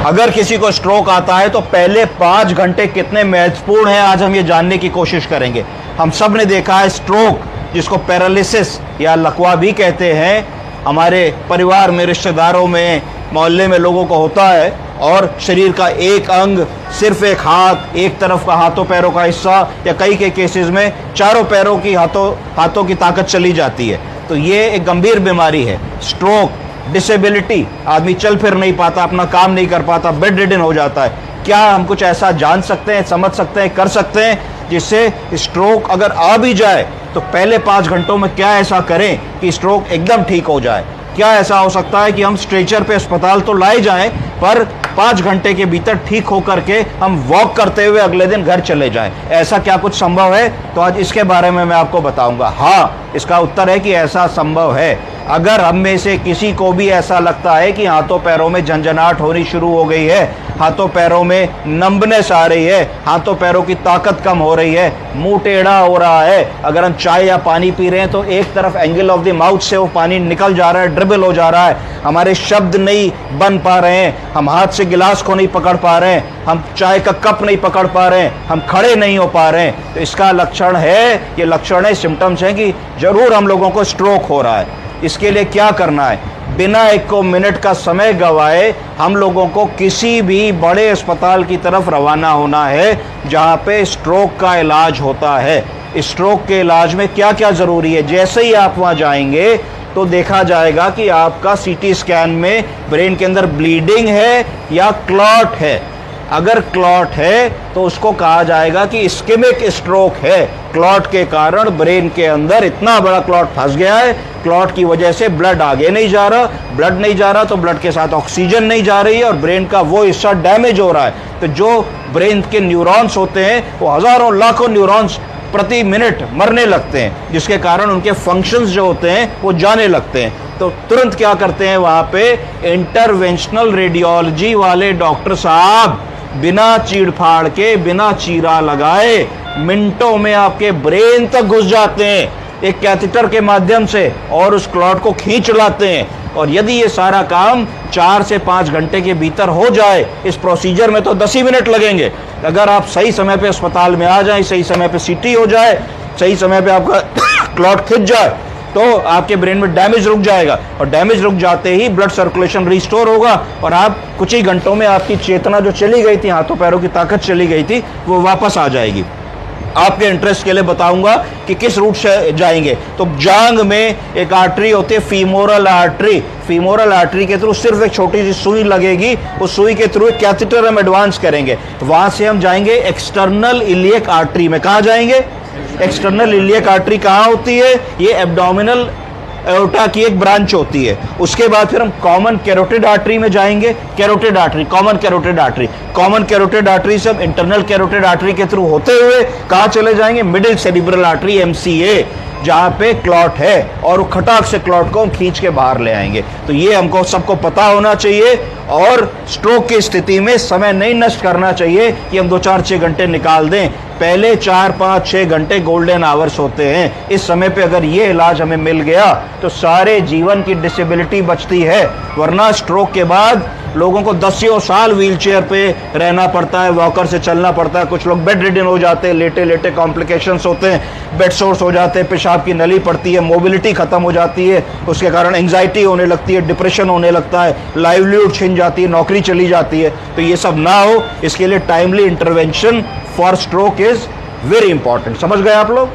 अगर किसी को स्ट्रोक आता है तो पहले 5 घंटे कितने महत्वपूर्ण हैं, आज हम ये जानने की कोशिश करेंगे। हम सब ने देखा है स्ट्रोक, जिसको पैरालिसिस या लकवा भी कहते हैं, हमारे परिवार में, रिश्तेदारों में, मोहल्ले में लोगों को होता है, और शरीर का एक अंग, सिर्फ एक हाथ, एक तरफ का हाथों पैरों का हिस्सा, या कई के केसेस में चारों पैरों की हाथों की ताकत चली जाती है। तो ये एक गंभीर बीमारी है स्ट्रोक। डिसेबिलिटी, आदमी चल फिर नहीं पाता, अपना काम नहीं कर पाता, बेड रिडन हो जाता है। क्या हम कुछ ऐसा जान सकते हैं, समझ सकते हैं, कर सकते हैं जिससे स्ट्रोक अगर आ भी जाए तो पहले 5 घंटों में क्या ऐसा करें कि स्ट्रोक एकदम ठीक हो जाए? क्या ऐसा हो सकता है कि हम स्ट्रेचर पे अस्पताल तो लाए जाएं, पर 5 घंटे के भीतर ठीक होकर के हम वॉक करते हुए अगले दिन घर चले जाएं? ऐसा क्या कुछ संभव है? तो आज इसके बारे में मैं आपको बताऊंगा। हाँ, इसका उत्तर है कि ऐसा संभव है। अगर हम में से किसी को भी ऐसा लगता है कि हाथों पैरों में झंझनाहट होनी शुरू हो गई है, हाथों पैरों में नंबनेस आ रही है, हाथों पैरों की ताकत कम हो रही है, मुंह टेढ़ा हो रहा है, अगर हम चाय या पानी पी रहे हैं तो एक तरफ एंगल ऑफ द माउथ से वो पानी निकल जा रहा है, ड्रिबल हो जा रहा है, हमारे शब्द नहीं बन पा रहे हैं, हम हाथ से गिलास को नहीं पकड़ पा रहे हैं, हम चाय का कप नहीं पकड़ पा रहे हैं, हम खड़े नहीं हो पा रहे हैं, तो इसका लक्षण है, ये लक्षण है, सिम्टम्स हैं कि जरूर हम लोगों को स्ट्रोक हो रहा है। इसके लिए क्या करना है? बिना 1 मिनट का समय गवाए हम लोगों को किसी भी बड़े अस्पताल की तरफ रवाना होना है जहां पे स्ट्रोक का इलाज होता है। स्ट्रोक के इलाज में क्या क्या ज़रूरी है? जैसे ही आप वहां जाएंगे तो देखा जाएगा कि आपका सीटी स्कैन में ब्रेन के अंदर ब्लीडिंग है या क्लॉट है। अगर क्लॉट है तो उसको कहा जाएगा कि इस्केमिक स्ट्रोक है। क्लॉट के कारण ब्रेन के अंदर इतना बड़ा क्लॉट फंस गया है, क्लॉट की वजह से ब्लड आगे नहीं जा रहा, ब्लड नहीं जा रहा तो ब्लड के साथ ऑक्सीजन नहीं जा रही है और ब्रेन का वो हिस्सा डैमेज हो रहा है। तो जो ब्रेन के न्यूरॉन्स होते हैं वो हज़ारों लाखों न्यूरॉन्स प्रति मिनट मरने लगते हैं, जिसके कारण उनके फंक्शंस जो होते हैं वो जाने लगते हैं। तो तुरंत क्या करते हैं वहाँ पे इंटरवेंशनल रेडियोलॉजी वाले डॉक्टर साहब बिना चीड़-फाड़ के, बिना चीरा लगाए मिनटों में आपके ब्रेन तक घुस जाते हैं एक कैथेटर के माध्यम से और उस क्लॉट को खींच लाते हैं। और यदि ये सारा काम 4 से 5 घंटे के भीतर हो जाए, इस प्रोसीजर में तो 10 ही मिनट लगेंगे। अगर आप सही समय पे अस्पताल में आ जाएं, सही समय पे सीटी हो जाए, सही समय पे आपका क्लॉट खिंच जाए, तो आपके ब्रेन में डैमेज रुक जाएगा और डैमेज रुक जाते ही ब्लड सर्कुलेशन रिस्टोर होगा और आप कुछ ही घंटों में आपकी चेतना जो चली गई थी, हाथों पैरों की ताकत चली गई थी, वो वापस आ जाएगी। आपके इंटरेस्ट के लिए बताऊंगा कि किस रूट से जाएंगे। तो जांग में एक आर्टरी होती है फीमोरल आर्टरी। फीमोरल आर्टरी के थ्रू सिर्फ एक छोटी सी सुई लगेगी, उस सुई के थ्रू एक कैथेटर हम एडवांस करेंगे। वहां से हम जाएंगे एक्सटर्नल इलियक आर्टरी में। कहाँ जाएंगे? एक्सटर्नल इलियक आर्टरी कहाँ होती है? ये एब्डोमिनल एओर्टा की एक ब्रांच होती है। उसके बाद फिर हम कॉमन कैरोटिड आर्टरी में जाएंगे। Carotid artery, common carotid artery, common carotid artery से हम इंटरनल कैरोटिड आर्टरी के थ्रू होते हुए कहाँ चले जाएंगे? मिडिल सेरिब्रल आर्टरी, MCA, जहाँ पे क्लॉट है और वो खटाक से क्लॉट को हम खींच के बाहर ले आएंगे। तो ये हमको सबको पता होना चाहिए और स्ट्रोक की स्थिति में समय नहीं नष्ट करना चाहिए कि हम 2-4-6 घंटे निकाल दें। पहले 4-5-6 घंटे गोल्डन आवर्स होते हैं। इस समय पे अगर ये इलाज हमें मिल गया तो सारे जीवन की डिसेबिलिटी बचती है, वरना स्ट्रोक के बाद लोगों को 10 साल व्हीलचेयर पे रहना पड़ता है, वॉकर से चलना पड़ता है, कुछ लोग बेड रिडन हो जाते हैं, लेटे लेटे कॉम्प्लिकेशंस होते हैं, बेड सोर्स हो जाते हैं, पेशाब की नली पड़ती है, मोबिलिटी खत्म हो जाती है, उसके कारण एंग्जाइटी होने लगती है, डिप्रेशन होने लगता है, लाइवलीहुड छिन जाती है, नौकरी चली जाती है। तो ये सब ना हो, इसके लिए timely intervention for stroke is very important. समझ गए आप लोग?